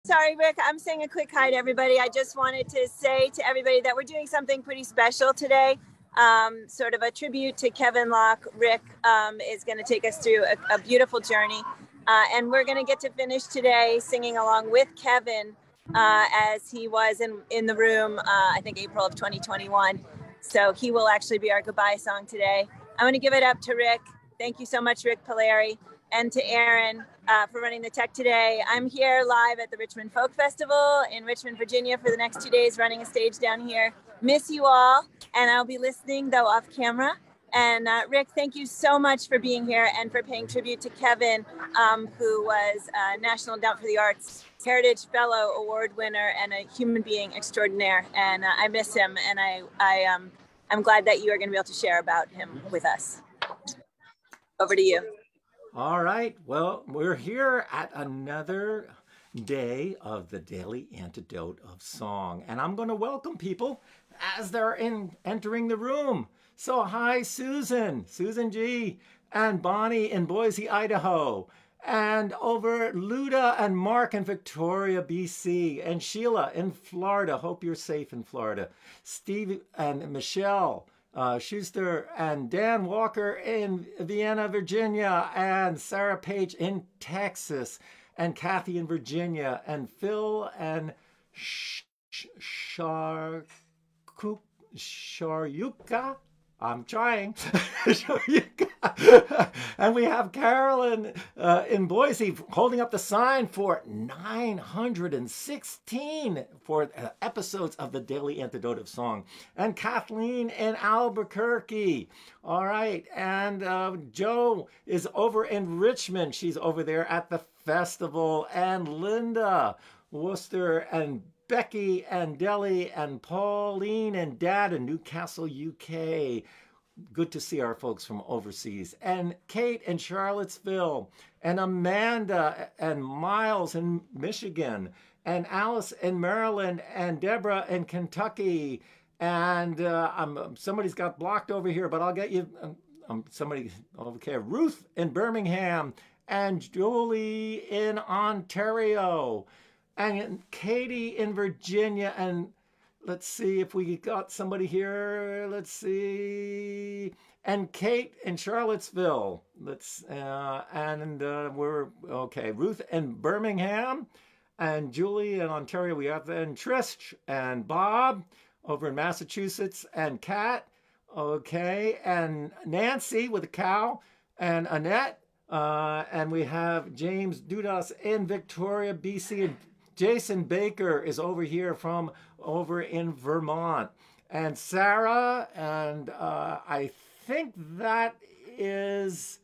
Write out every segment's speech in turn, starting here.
Sorry, Rick, I'm saying a quick hi to everybody. I just wanted to say to everybody that we're doing something pretty special today. Sort of a tribute to Kevin Locke. Rick is going to take us through a beautiful journey. And we're going to get to finish today singing along with Kevin as he was in the room, I think April of 2021. So he will actually be our goodbye song today. I'm going to give it up to Rick. Thank you so much, Rik Palieri, and to Aaron for running the tech today. I'm here live at the Richmond Folk Festival in Richmond, Virginia for the next 2 days, running a stage down here. Miss you all, and I'll be listening, though, off camera. And Rick, thank you so much for being here and for paying tribute to Kevin, who was a National Endowment for the Arts Heritage Fellow Award winner and a human being extraordinaire. And I miss him, and I'm glad that you are going to be able to share about him with us. Over to you. All right. Well, we're here at another day of the Daily Antidote of Song. And I'm going to welcome people as they're entering the room. So hi, Susan G, and Bonnie in Boise, Idaho. And over Luda and Mark in Victoria, BC. And Sheila in Florida. Hope you're safe in Florida. Steve and Michelle Schuster and Dan Walker in Vienna, Virginia, and Sarah Page in Texas, and Kathy in Virginia, and Phil and Sharyuka. I'm trying. And we have Carolyn in Boise holding up the sign for 916 for episodes of the Daily Antidote of Song. And Kathleen in Albuquerque. All right. And Joe is over in Richmond. She's over there at the festival. And Linda Worcester and Becky and Deli and Pauline and Dad in Newcastle, UK. Good to see our folks from overseas. And Kate in Charlottesville. And Amanda and Miles in Michigan. And Alice in Maryland. And Deborah in Kentucky. And somebody's got blocked over here, but I'll get you. Somebody, okay. Ruth in Birmingham. And Julie in Ontario. And Katie in Virginia, and let's see if we got somebody here. Let's see, and Kate in Charlottesville. We're okay. Ruth in Birmingham, and Julie in Ontario. We have then Trish and Bob over in Massachusetts, and Kat. Okay, and Nancy with a cow, and Annette, and we have James Dudas in Victoria, BC, and Jason Baker is over here from over in Vermont. And Sarah, and I think that is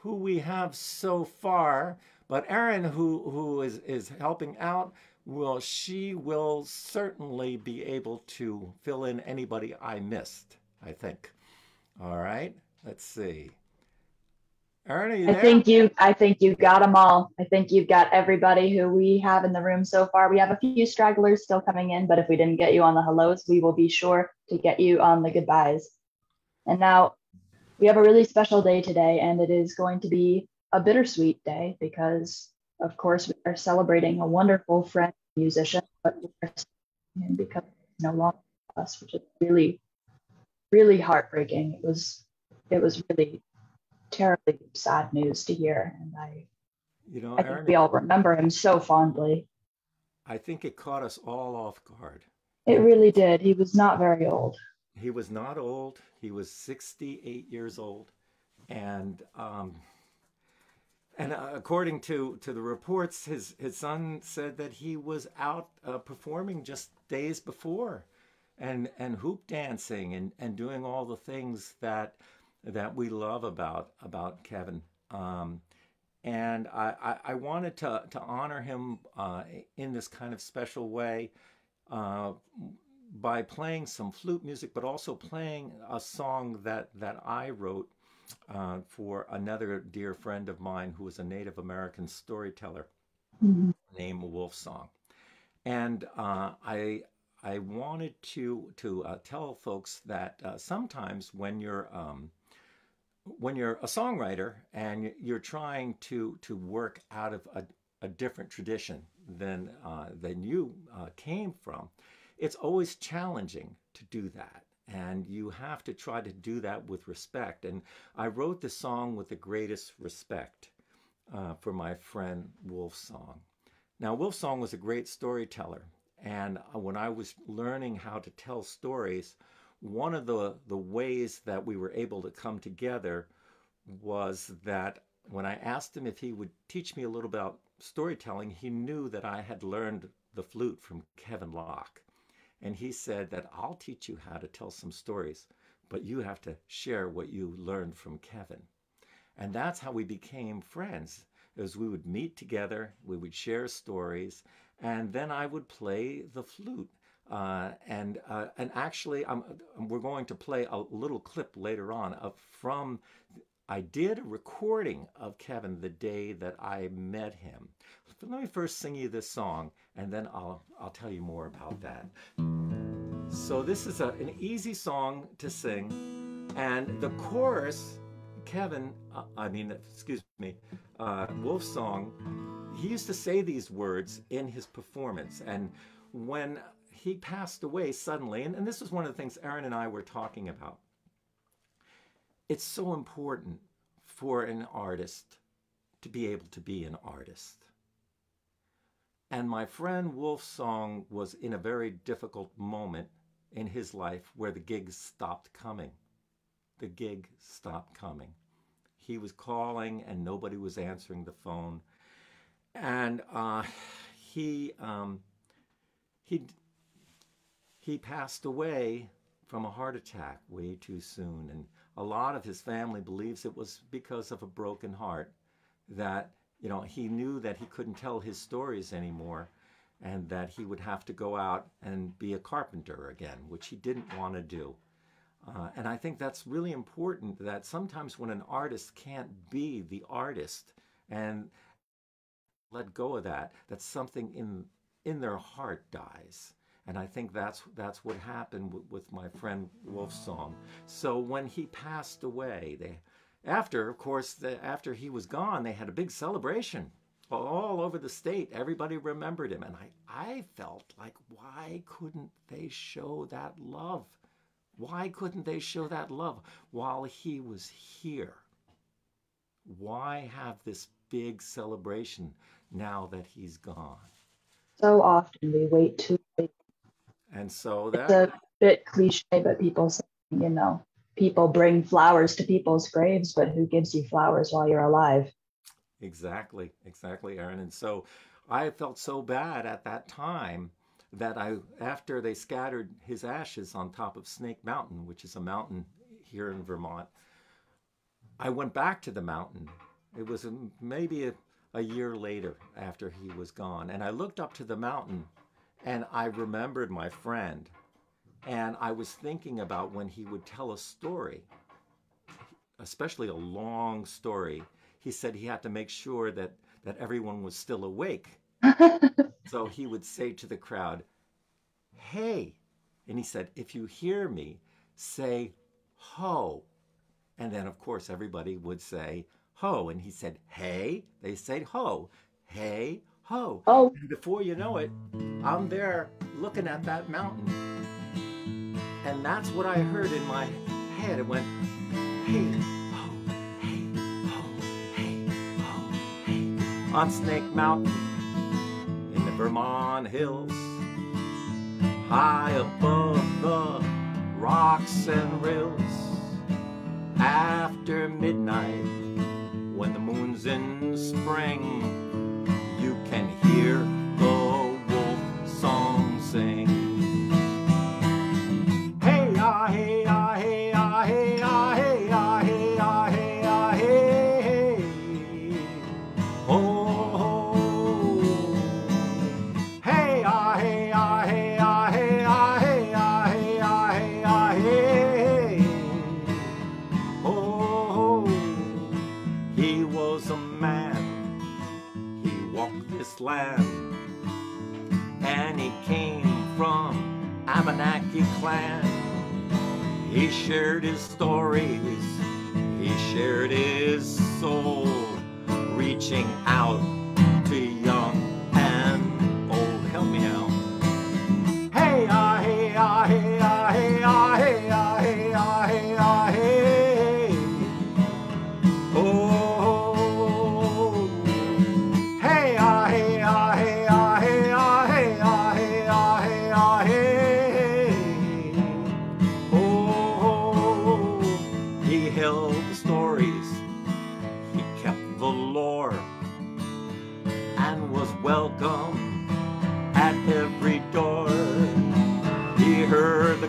who we have so far. But Erin, who is helping out, she will certainly be able to fill in anybody I missed, I think. All right, let's see. Erin, are you there? I think you got them all. I think you've got everybody who we have in the room so far. We have a few stragglers still coming in, but if we didn't get you on the hellos, we will be sure to get you on the goodbyes. And now we have a really special day today, and it is going to be a bittersweet day because, of course, we are celebrating a wonderful friend, musician, but we're because he's no longer with us, which is really, really heartbreaking. It was really terribly sad news to hear, and I think we all remember him so fondly. I think it caught us all off guard. It really did. He was not very old. He was not old. He was 68 years old, and according to the reports, his son said that he was out performing just days before, and hoop dancing and doing all the things that we love about Kevin. And I wanted to honor him in this kind of special way by playing some flute music, but also playing a song that I wrote for another dear friend of mine who was a Native American storyteller named Wolfsong. And I wanted to tell folks that sometimes when you're a songwriter and you're trying to work out of a different tradition than you came from, it's always challenging to do that. And you have to try to do that with respect. And I wrote this song with the greatest respect for my friend Wolfsong. Now, Wolfsong was a great storyteller. And when I was learning how to tell stories, one of the ways that we were able to come together was that when I asked him if he would teach me a little about storytelling, he knew that I had learned the flute from Kevin Locke. And he said that I'll teach you how to tell some stories, but you have to share what you learned from Kevin. And that's how we became friends, as we would meet together, we would share stories, and then I would play the flute. And actually, we're going to play a little clip later on from. I did a recording of Kevin the day that I met him. Let me first sing you this song, and then I'll tell you more about that. So this is an easy song to sing, and the chorus, Wolfsong, he used to say these words in his performance. And when he passed away suddenly, and this was one of the things Aaron and I were talking about, it's so important for an artist to be able to be an artist. And my friend Wolfsong was in a very difficult moment in his life where the gigs stopped coming. The gig stopped coming. He was calling and nobody was answering the phone. And he passed away from a heart attack way too soon. And a lot of his family believes it was because of a broken heart, that, he knew that he couldn't tell his stories anymore and that he would have to go out and be a carpenter again, which he didn't want to do. And I think that's really important, that sometimes when an artist can't be the artist and let go of that, that something in their heart dies. And I think that's what happened with my friend Wolfsong. So when he passed away, after he was gone, they had a big celebration all over the state. Everybody remembered him. And I felt like, why couldn't they show that love? Why couldn't they show that love while he was here? Why have this big celebration now that he's gone? So often we wait too late. And so it's a bit cliche, but people say, people bring flowers to people's graves, but who gives you flowers while you're alive? Exactly, Aaron. And so I felt so bad at that time that after they scattered his ashes on top of Snake Mountain, which is a mountain here in Vermont, I went back to the mountain. It was maybe a year later after he was gone. And I looked up to the mountain and I remembered my friend. And I was thinking about when he would tell a story, especially a long story, he said he had to make sure that everyone was still awake. So he would say to the crowd, "Hey," and he said, "if you hear me, say ho." And then, of course, everybody would say ho. And he said, "Hey," they said ho. "Hey, ho." Oh. And before you know it, I'm there looking at that mountain. And that's what I heard in my head. It went, hey, ho, hey, ho, hey, ho, hey. On Snake Mountain in the Vermont Hills, high above the rocks and rills, after midnight, when the moon's in spring, you can hear the wolf song sing. Hey ah hey ah hey ah hey ah hey ah hey ah hey ah hey hey. Oh, hey ah hey ah hey ah hey ah hey ah hey ah hey ah hey. Oh, he was a man, he walked this land, and he came from Abenaki clan. He shared his stories, he shared his soul, reaching out to young and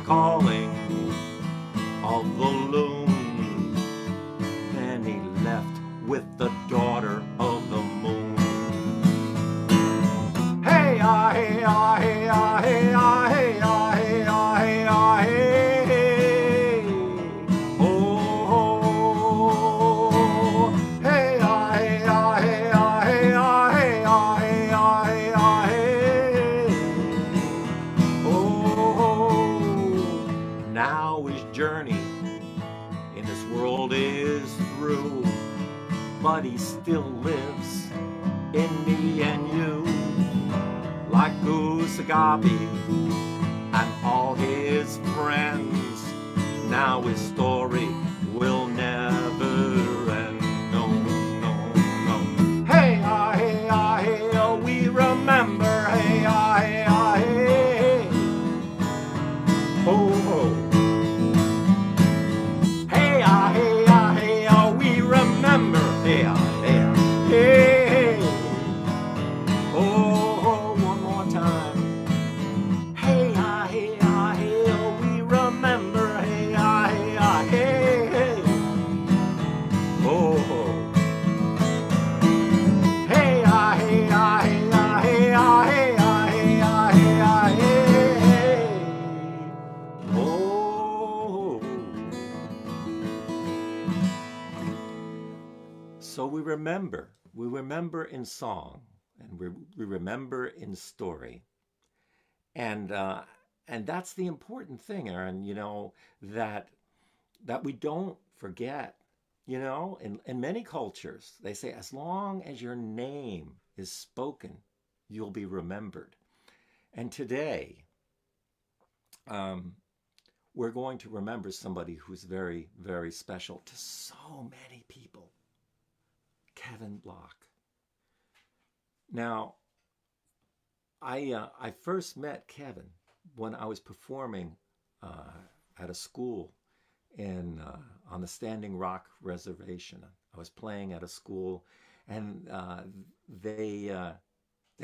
calling of the loon. Then he left with the daughter of the moon. Hey, ah, hey, ah, hey, ah, hey, ah, hey, ah, hey, ah, hey, ah, hey. Oh, oh. Hey, ah, hey, ah, hey, ah, hey, ah, hey, ah, hey, ah, hey, ah, hey. Oh, now his journey in this world is through, but he still lives in me and you, like Gosagobi and all his friends. Now his story will never end. No, no, no. Hey, ah, hey, ah, hey, oh, we remember. Hey, ah, hey, ah, hey. Ho, ho. Hey, ah, hey, ah, hey, oh, we remember. Hey, ah, hey, ah, hey, hey. Oh, one more time. Hey, ah, hey, ah, hey, oh, we remember. Hey, ah, hey, ah, hey, hey. Oh, hey, ah, hey, ah, hey, ah, hey, ah, hey, ah, hey, ah, hey, ah, hey, hey. Oh. So we remember in song, and we remember in story, and that's the important thing, Aaron. That we don't forget. In many cultures, they say as long as your name is spoken, you'll be remembered. And today, we're going to remember somebody who's very, very special to so many people. Kevin Block. Now, I first met Kevin when I was performing at a school on the Standing Rock Reservation. I was playing at a school, and they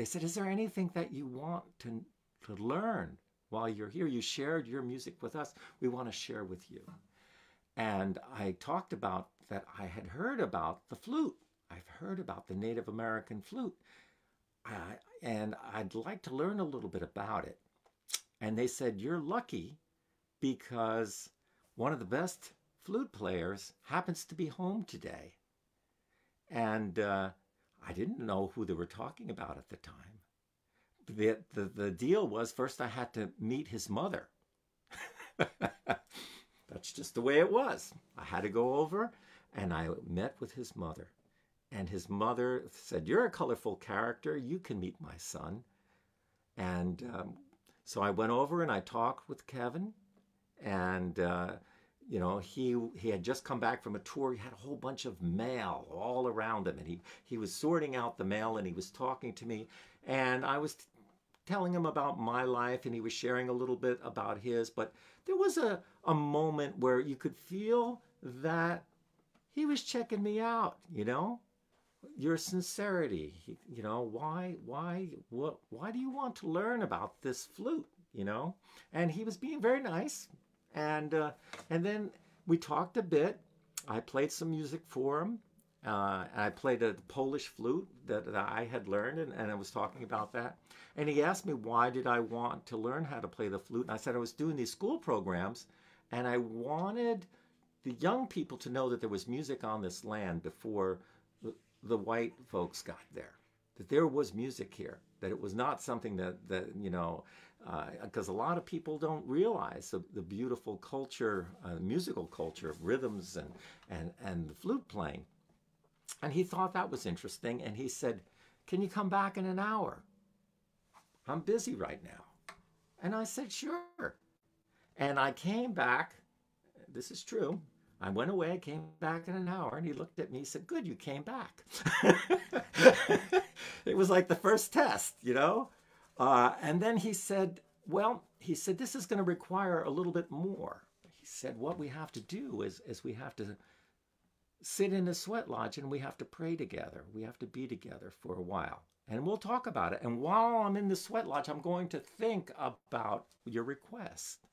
said, "Is there anything that you want to learn while you're here? You shared your music with us. We want to share with you." And I talked about that I had heard about the flute. I've heard about the Native American flute, and I'd like to learn a little bit about it. And they said, "You're lucky because one of the best flute players happens to be home today." And I didn't know who they were talking about at the time. The deal was, first I had to meet his mother. That's just the way it was. I had to go over, and I met with his mother. And his mother said, "You're a colorful character. You can meet my son." And so I went over and I talked with Kevin. And, he had just come back from a tour. He had a whole bunch of mail all around him. And he was sorting out the mail, and he was talking to me. And I was telling him about my life, and he was sharing a little bit about his. But there was a moment where you could feel that he was checking me out, your sincerity, why do you want to learn about this flute, And he was being very nice, and then we talked a bit. I played some music for him. I played a Polish flute that I had learned, and I was talking about that. And he asked me, why did I want to learn how to play the flute? And I said I was doing these school programs, and I wanted the young people to know that there was music on this land before the white folks got there, that there was music here, that it was not something that because a lot of people don't realize the beautiful culture, musical culture of rhythms and the flute playing. And he thought that was interesting, and he said, "Can you come back in an hour? I'm busy right now." And I said, "Sure." And I came back. This is true. I went away, came back in an hour, and he looked at me, he said, "Good, you came back." It was like the first test, And then he said, "This is going to require a little bit more." He said, "What we have to do is we have to sit in a sweat lodge, and we have to pray together. We have to be together for a while. And we'll talk about it. And while I'm in the sweat lodge, I'm going to think about your request."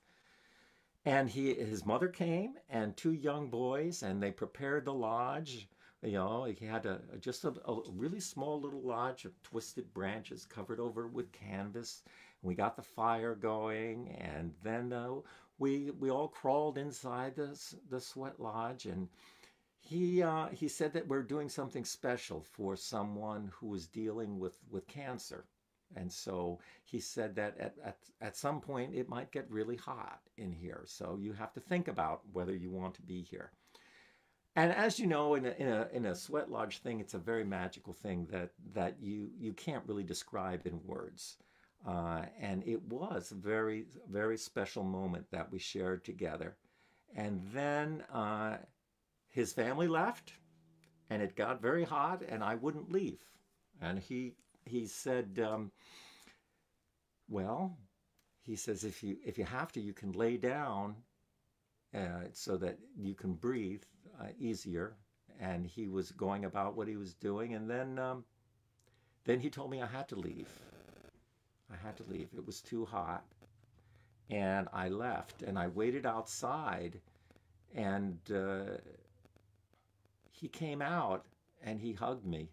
And his mother came and two young boys, and they prepared the lodge. You know, he had a really small little lodge of twisted branches covered over with canvas. We got the fire going, and then we all crawled inside the sweat lodge, and he said that we're doing something special for someone who was dealing with cancer. And so he said that at some point it might get really hot in here. So you have to think about whether you want to be here. And as you know, in a sweat lodge thing, it's a very magical thing that you can't really describe in words. And it was a very, very special moment that we shared together. And then his family left, and it got very hot, and I wouldn't leave. And he said, well, he says, if you have to, you can lay down so that you can breathe easier. And he was going about what he was doing, and then he told me I had to leave. I had to leave. It was too hot, and I left. And I waited outside, and he came out and he hugged me.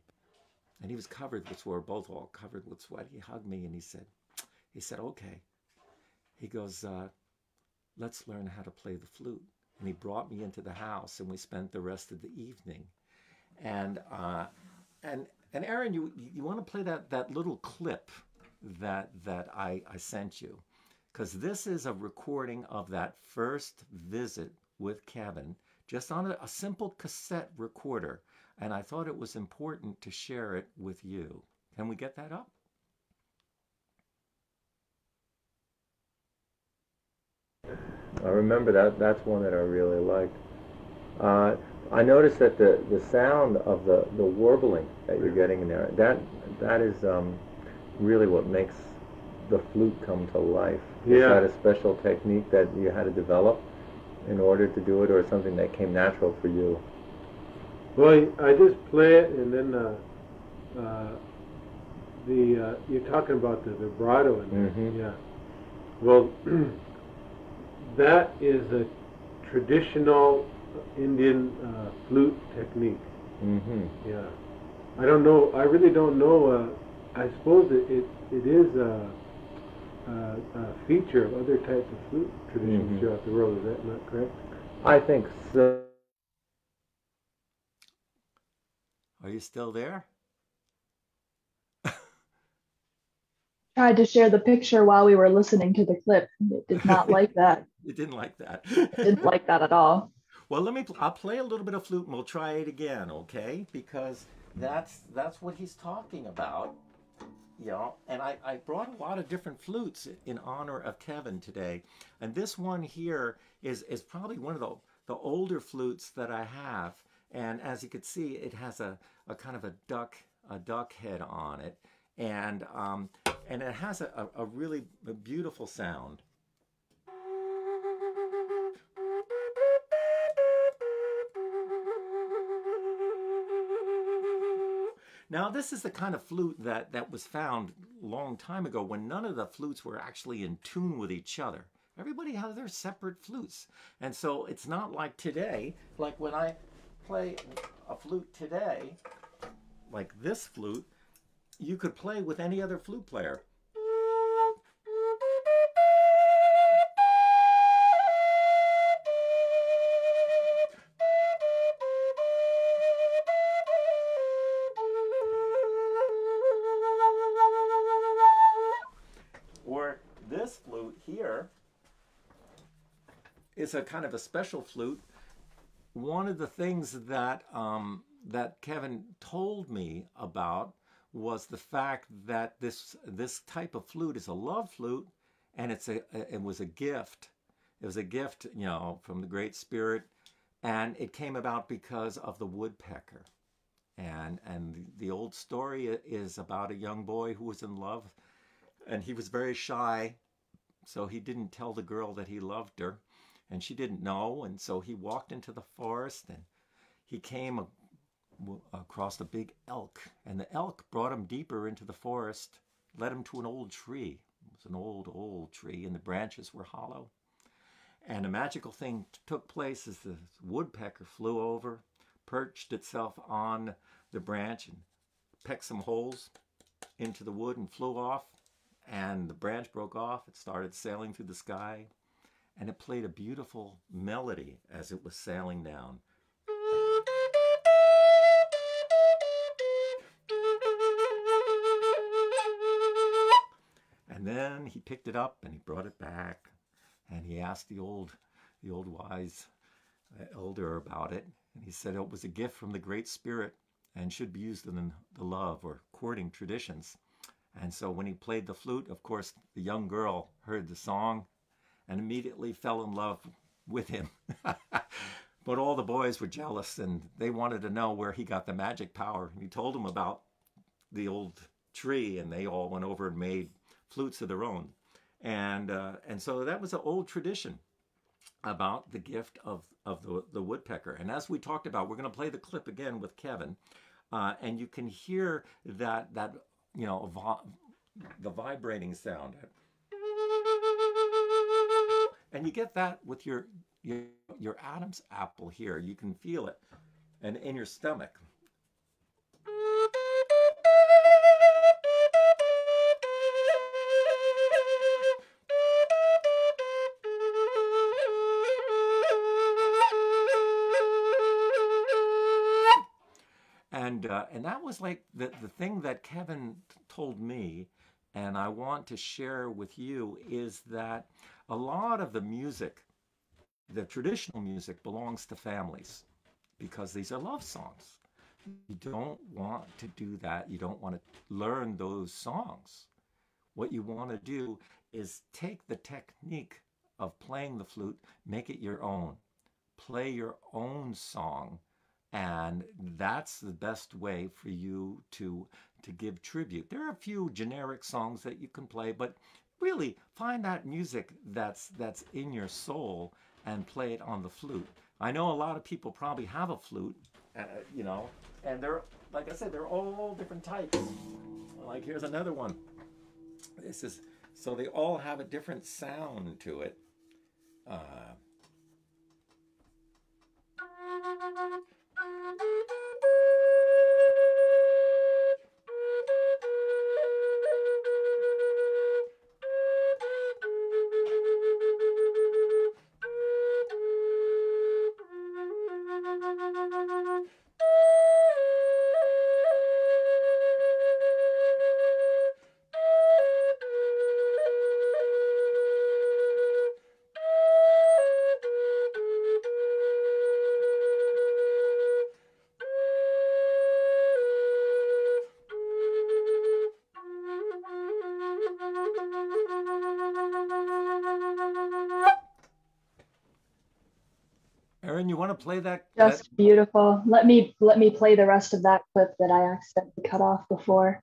And he was covered with sweat. We're both all covered with sweat. He hugged me and he said, okay. He goes, let's learn how to play the flute. And he brought me into the house, and we spent the rest of the evening. And Aaron, you want to play that little clip that I sent you, because this is a recording of that first visit with Kevin, just on a simple cassette recorder. And I thought it was important to share it with you. Can we get that up? I remember that's one that I really liked. I noticed that the sound of the warbling that you're getting in there, that is really what makes the flute come to life. Yeah. Is that a special technique that you had to develop in order to do it, or something that came natural for you? Well, I just play it, and then you're talking about the vibrato in there. Mm-hmm. Yeah. Well, that is a traditional Indian flute technique. Mm-hmm. Yeah. I don't know. I really don't know. I suppose it is a feature of other types of flute traditions mm-hmm. throughout the world. Is that not correct? I think so. Are you still there? Tried to share the picture while we were listening to the clip. It did not like that. It didn't like that. It didn't like that at all. Well, I'll play a little bit of flute and we'll try it again, okay? Because that's what he's talking about. You know, and I brought a lot of different flutes in honor of Kevin today. And this one here is probably one of the older flutes that I have. And as you can see, it has a kind of a duck head on it. And it has a really beautiful sound. Now, this is the kind of flute that was found a long time ago, when none of the flutes were actually in tune with each other. Everybody has their separate flutes. And so it's not like today, like when I play a flute today, like this flute, you could play with any other flute player. Or this flute here is a kind of a special flute. One of the things that that Kevin told me about was the fact that this type of flute is a love flute, and it was a gift. It was a gift, you know, from the Great Spirit, and it came about because of the woodpecker. And the old story is about a young boy who was in love, and he was very shy, so he didn't tell the girl that he loved her, and she didn't know. And so he walked into the forest, and he came across a big elk, and the elk brought him deeper into the forest, led him to an old tree. It was an old tree, and the branches were hollow. And a magical thing took place as the woodpecker flew over, perched itself on the branch and pecked some holes into the wood and flew off. And the branch broke off. It started sailing through the sky. And it played a beautiful melody as it was sailing down. And then he picked it up and he brought it back. And he asked the old wise elder about it. And he said it was a gift from the Great Spirit and should be used in the love or courting traditions. And so when he played the flute, of course, the young girl heard the song and immediately fell in love with him. But all the boys were jealous and they wanted to know where he got the magic power. And he told them about the old tree, and they all went over and made flutes of their own. And so that was an old tradition about the gift of the woodpecker. And as we talked about, we're going to play the clip again with Kevin, and you can hear that you know, the vibrating sound. And you get that with your Adam's apple here. You can feel it, and in your stomach. And that was like the thing that Kevin told me, and I want to share with you, is that a lot of the music, the traditional music, belongs to families because these are love songs. You don't want to do that. You don't want to learn those songs. What you want to do is take the technique of playing the flute, make it your own. Play your own song. And that's the best way for you to give tribute. There are a few generic songs that you can play, but really find that music that's in your soul and play it on the flute. I know a lot of people probably have a flute, you know, and they're, like I said, they're all different types. Like here's another one. So they all have a different sound to it. Erin, you want to play that? Just beautiful. Let me play the rest of that clip that I accidentally cut off before.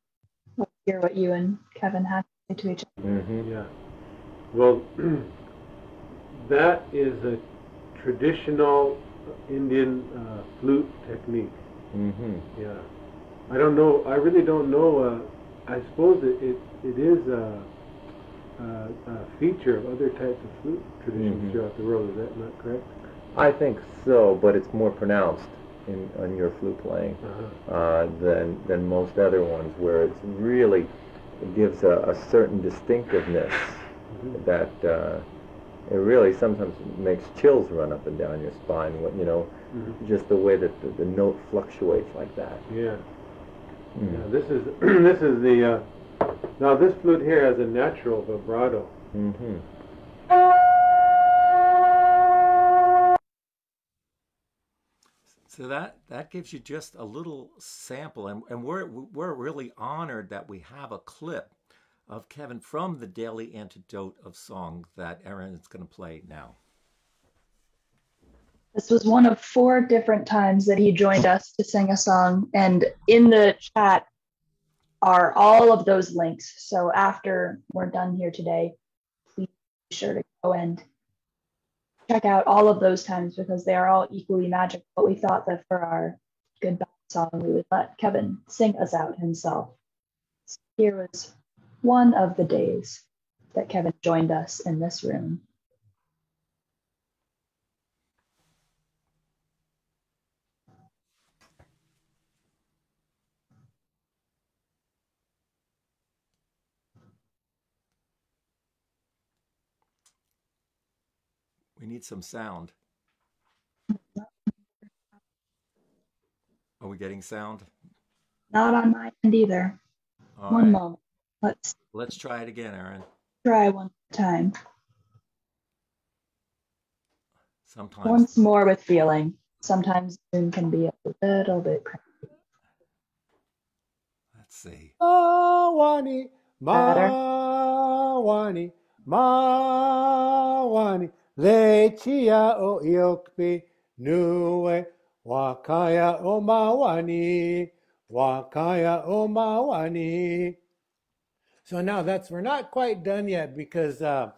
Let's hear what you and Kevin had to say to each other. Mm-hmm. Yeah. Well, that is a traditional Indian flute technique. Mm-hmm. Yeah. I don't know. I really don't know. I suppose it is a feature of other types of flute traditions throughout the world. Is that not correct? I think so, but it's more pronounced on your flute playing than most other ones, where it really gives a certain distinctiveness that it really sometimes makes chills run up and down your spine. You know, just the way that the note fluctuates like that. Yeah. Yeah. This is the now this flute here has a natural vibrato. Mm-hmm. So that gives you just a little sample, and we're really honored that we have a clip of Kevin from the Daily Antidote of Song that Erin is going to play now. This was one of 4 different times that he joined us to sing a song, and in the chat are all of those links. So after we're done here today, please be sure to go and check out all of those times because they are all equally magical. But we thought that for our goodbye song, we would let Kevin sing us out himself. So here was one of the days that Kevin joined us in this room. need some sound. Are we getting sound? Not on my end either. All One right. moment. Let's try it again, Aaron. Try one time. Sometimes. Once more with feeling. Sometimes Zoom can be a little bit crazy. Let's see. Mawani, Better. mawani, mawani, lechia o iokpi, nue, wakaya o mawani, wakaya o mawani. So now we're not quite done yet because, so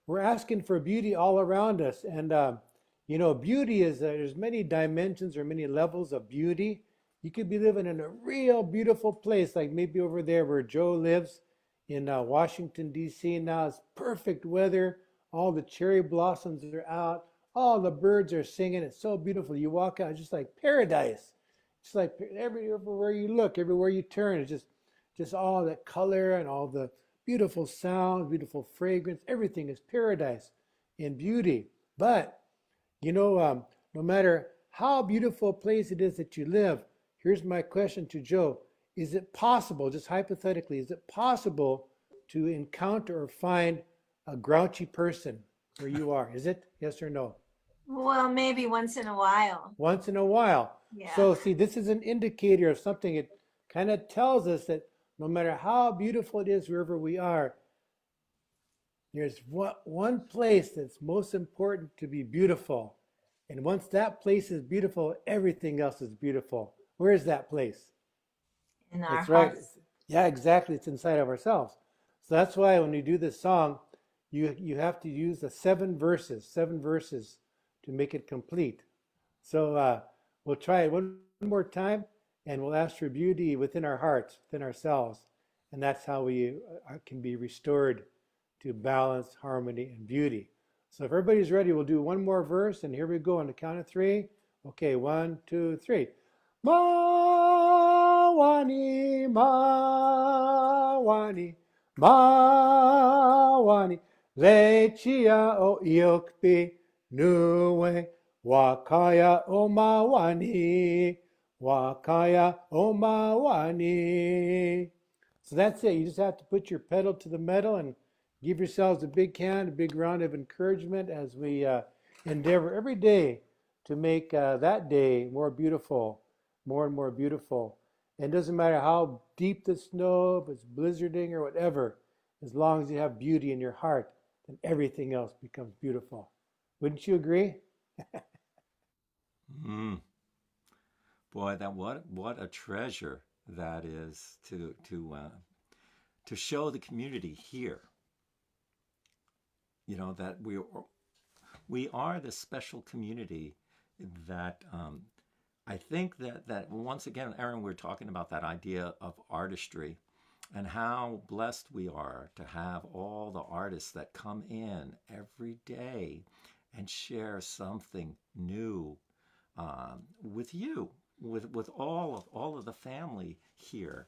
we're asking for beauty all around us. And, beauty is, there's many dimensions or many levels of beauty. You could be living in a real beautiful place, like maybe over there where Joe lives in Washington, D.C. Now it's perfect weather. All the cherry blossoms are out. All the birds are singing. It's so beautiful. You walk out, it's just like paradise. It's like everywhere you look, everywhere you turn, it's just all that color and all the beautiful sound, beautiful fragrance. Everything is paradise in beauty. But, no matter how beautiful a place it is that you live, here's my question to Joe. Is it possible, just hypothetically, is it possible to encounter or find a grouchy person where you are? Is it? Yes or no? Well, maybe once in a while. Once in a while. Yeah. So see, this is an indicator of something. It kind of tells us that no matter how beautiful it is wherever we are, there's one place that's most important to be beautiful. And once that place is beautiful, everything else is beautiful. Where is that place? In our That's right. hearts. Yeah, exactly. It's inside of ourselves. So that's why when we do this song, you have to use the seven verses to make it complete. So we'll try it one more time, and we'll ask for beauty within our hearts, within ourselves. And that's how we can be restored to balance, harmony, and beauty. So if everybody's ready, we'll do one more verse, and here we go on the count of three. Okay, 1, 2, 3. Mawani, mawani, mawani, lechia o iokpi, nue, wakaya o mawani, wakaya o mawani. So that's it. You just have to put your pedal to the metal and give yourselves a big hand, a big round of encouragement as we endeavor every day to make that day more beautiful, more and more beautiful. And it doesn't matter how deep the snow, if it's blizzarding or whatever, as long as you have beauty in your heart, then everything else becomes beautiful. Wouldn't you agree? Boy, what a treasure that is to show the community here. That we are this special community that I think that once again, Aaron, we're talking about that idea of artistry and how blessed we are to have all the artists that come in every day and share something new with you, with all of the family here,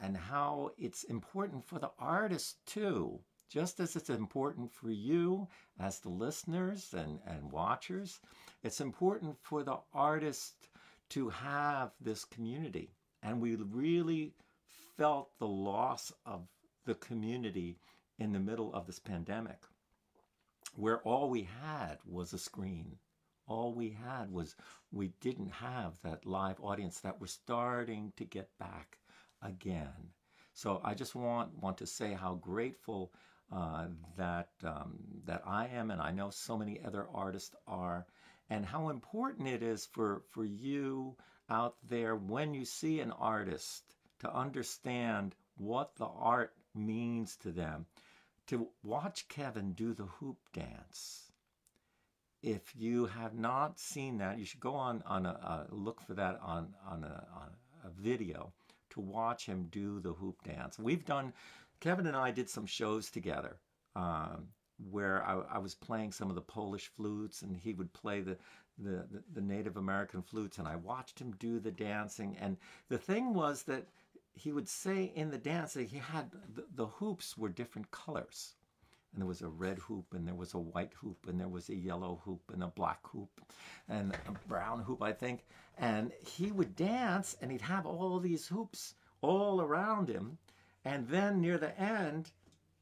and how it's important for the artists too. Just as it's important for you as the listeners and watchers, it's important for the artists to have this community. And we really felt the loss of the community in the middle of this pandemic, where all we had was a screen. All we had was, we didn't have that live audience that we're starting to get back again. So I just want to say how grateful that I am, and I know so many other artists are, and how important it is for you out there when you see an artist to understand what the art means to them, to watch Kevin do the hoop dance. If you have not seen that, you should go on a look for that on a video to watch him do the hoop dance. Kevin and I did some shows together where I was playing some of the Polish flutes and he would play the Native American flutes, and I watched him do the dancing. And the thing was that he would say in the dance that he had the hoops were different colors. and there was a red hoop, and there was a white hoop, and there was a yellow hoop, and a black hoop, and a brown hoop, I think. And he would dance, and he'd have all these hoops all around him. And then near the end,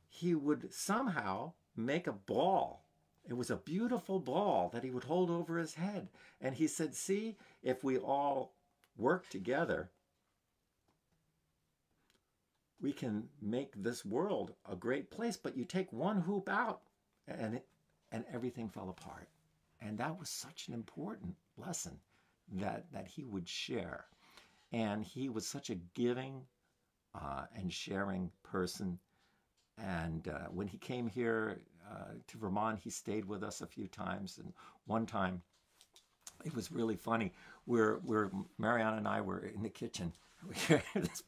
he would somehow make a ball. It was a beautiful ball that he would hold over his head. And he said, see, if we all work together, we can make this world a great place. But you take one hoop out, and everything fell apart. And that was such an important lesson that he would share. And he was such a giving and sharing person. And when he came here to Vermont, he stayed with us a few times. And one time, it was really funny. Mariana and I were in the kitchen. We heard this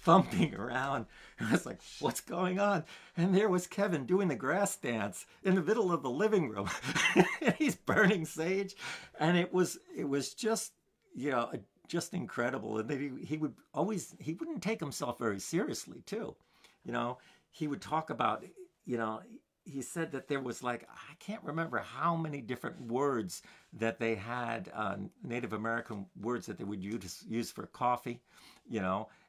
thumping around. And I was like, what's going on? And there was Kevin doing the grass dance in the middle of the living room. And he's burning sage. And it was just, just incredible. And then he wouldn't take himself very seriously too. He would talk about, he said that there was I can't remember how many different words that they had, Native American words that they would use for coffee,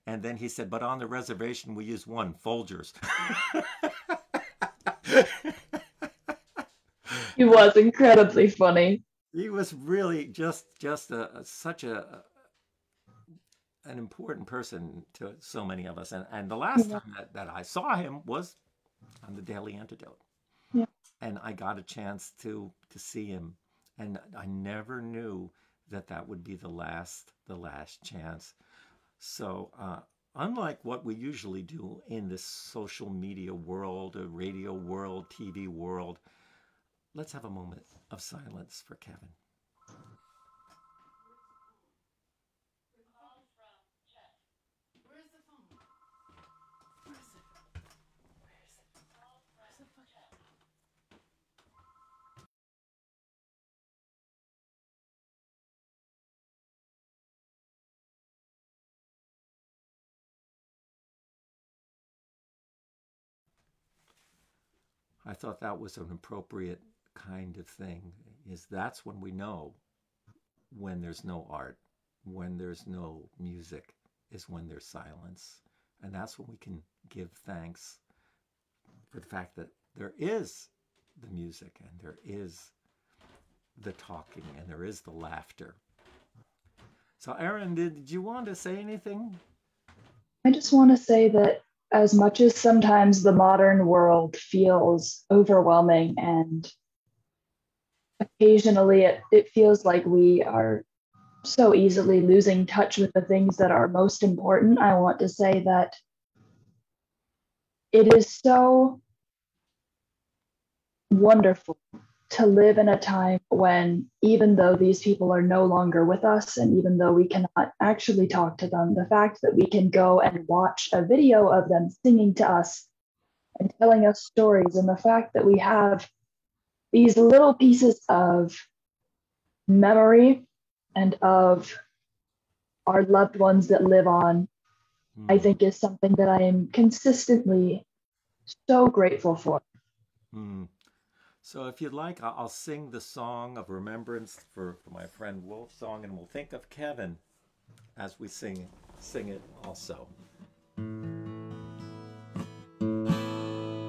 and then he said, but on the reservation, we use one, Folgers. He was incredibly funny. He was really just such an important person to so many of us. And the last time that I saw him was on the Daily Antidote. Yeah. And I got a chance to see him. And I never knew that would be the last chance. So unlike what we usually do in this social media world, radio world, TV world, let's have a moment of silence for Kevin. I thought that was an appropriate kind of thing, that's when we know when there's no art, when there's no music, is when there's silence. And that's when we can give thanks for the fact that there is the music, and there is the talking, and there is the laughter. So Erin, did you want to say anything? I just want to say that as much as sometimes the modern world feels overwhelming, and occasionally it feels like we are so easily losing touch with the things that are most important, I want to say that it is so wonderful to live in a time when, even though these people are no longer with us, and even though we cannot actually talk to them, the fact that we can go and watch a video of them singing to us and telling us stories, and the fact that we have these little pieces of memory and of our loved ones that live on, I think is something that I am consistently so grateful for. So if you'd like, I'll sing the song of remembrance for my friend Wolfsong, and we'll think of Kevin as we sing it also.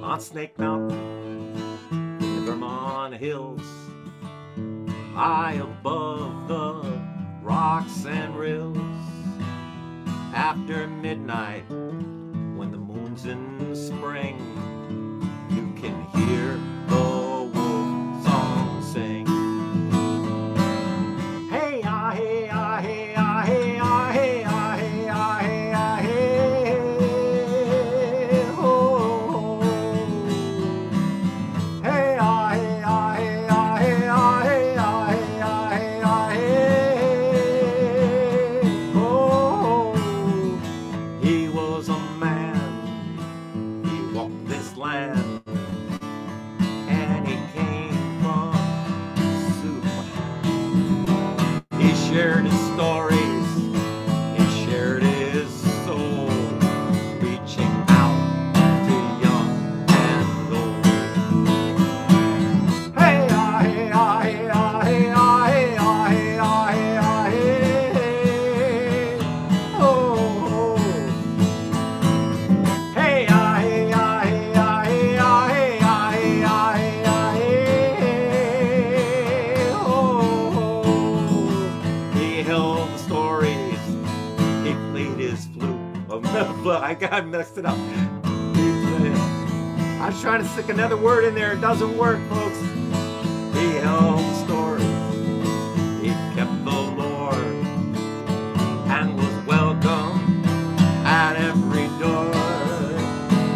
On Snake Mountain, in the Vermont Hills, high above the rocks and rills, after midnight, when the moon's in spring, you can hear the Wolfsong sing. Hey ah, hey ah, hey ah, hey ah, hey ah, hey ah, hey ah, hey, oh, hey ah, hey ah, hey ah, hey ah, hey ah, hey ah, hey ah, hey, oh. He was a man, he walked this land, and he came from soup. He shared his stories, he shared his soul, reaching out to young and old. I got messed it up. I was trying to stick another word in there. It doesn't work, folks. He held the story. He kept the lore and was welcome at every door.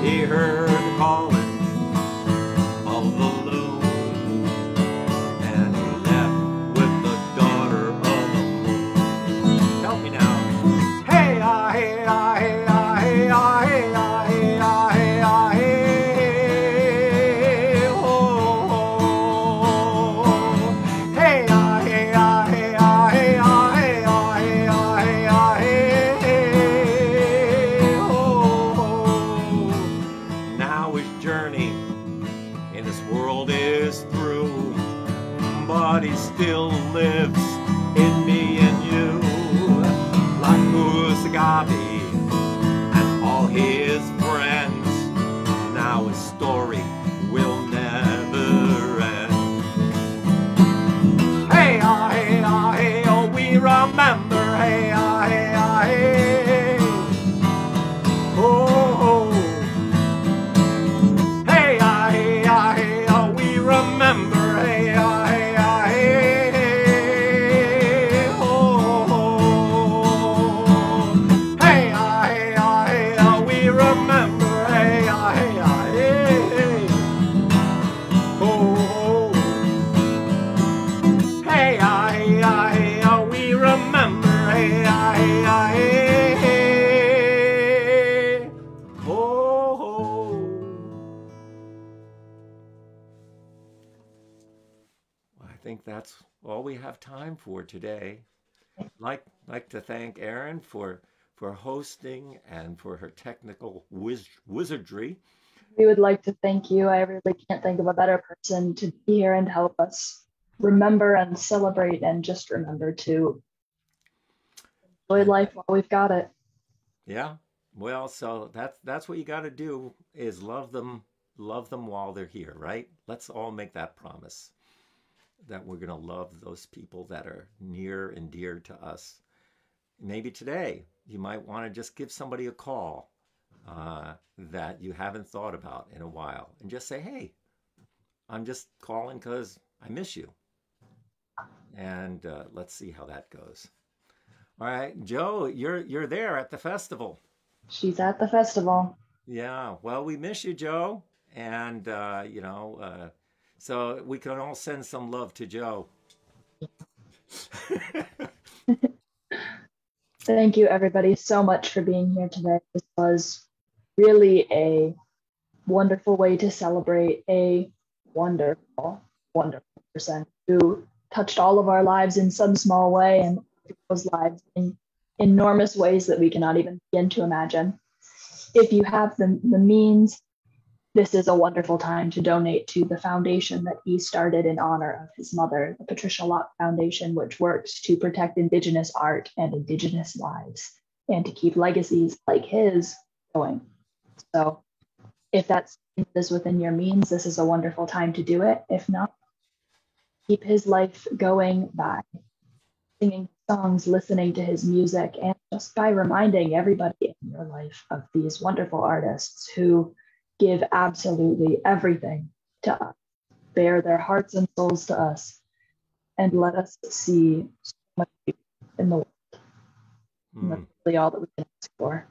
He heard the calling of the loon, and he left with the daughter of the moon. Help me now. Hey, ah, hey, ah, hey, ah, hey, ah, hey, ah, hey, ah, hey, ah, hey, oh, oh. Hey, ah, hey, ah, hey, ah, hey, ah, hey, ah, hey, ah, hey, ah, hey, oh, oh. Now his journey in this world is through, but he still lives in me and you, like Gosagobi and all his friends. Now his story will never end. Hey, ah, hey, ah, hey, oh, we remember. Hey, ah, hey, ah, hey, oh, oh. Hey, ah, hey, ah, hey, oh, we remember. Hey, ah, hey, ah, hey, oh, oh. Hey, ah, hey, ah, hey, oh, we remember. Hey, ah, hey, ah, hey, oh, oh. Hey, ah, hey, ah, hey, oh, we remember. Hey, ah, hey, ah, hey, oh, oh. I think that's all we have time for today. Like to thank Erin for hosting and for her technical wizardry. We would like to thank you. I really can't think of a better person to be here and help us remember and celebrate, and just remember to enjoy life while we've got it. Yeah. Well, so that's what you got to do, is love them while they're here, right? Let's all make that promise, that we're going to love those people that are near and dear to us. Maybe today you might want to just give somebody a call that you haven't thought about in a while, and just say, hey, I'm just calling because I miss you. And let's see how that goes. All right, Joe, you're there at the festival. She's at the festival. Yeah, well, we miss you, Joe. And, so we can all send some love to Joe. Thank you, everybody, so much for being here today. This was really a wonderful way to celebrate a wonderful, wonderful person who touched all of our lives in some small way, and people's lives in enormous ways that we cannot even begin to imagine. If you have the means, this is a wonderful time to donate to the foundation that he started in honor of his mother, the Patricia Locke Foundation, which works to protect Indigenous art and Indigenous lives, and to keep legacies like his going. So if that is within your means, this is a wonderful time to do it. If not, keep his life going by singing songs, listening to his music, and just by reminding everybody in your life of these wonderful artists who give absolutely everything to us, bare their hearts and souls to us, and let us see so much beauty in the world. And that's really all that we can ask for.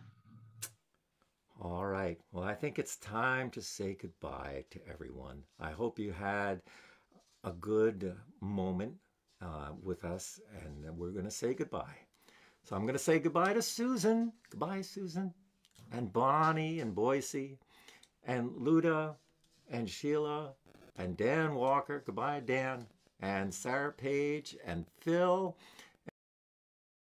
All right. Well, I think it's time to say goodbye to everyone. I hope you had a good moment with us, and we're going to say goodbye. So I'm going to say goodbye to Susan. Goodbye, Susan. And Bonnie and Boise and Luda and Sheila and Dan Walker. Goodbye, Dan. And Sarah Page and Phil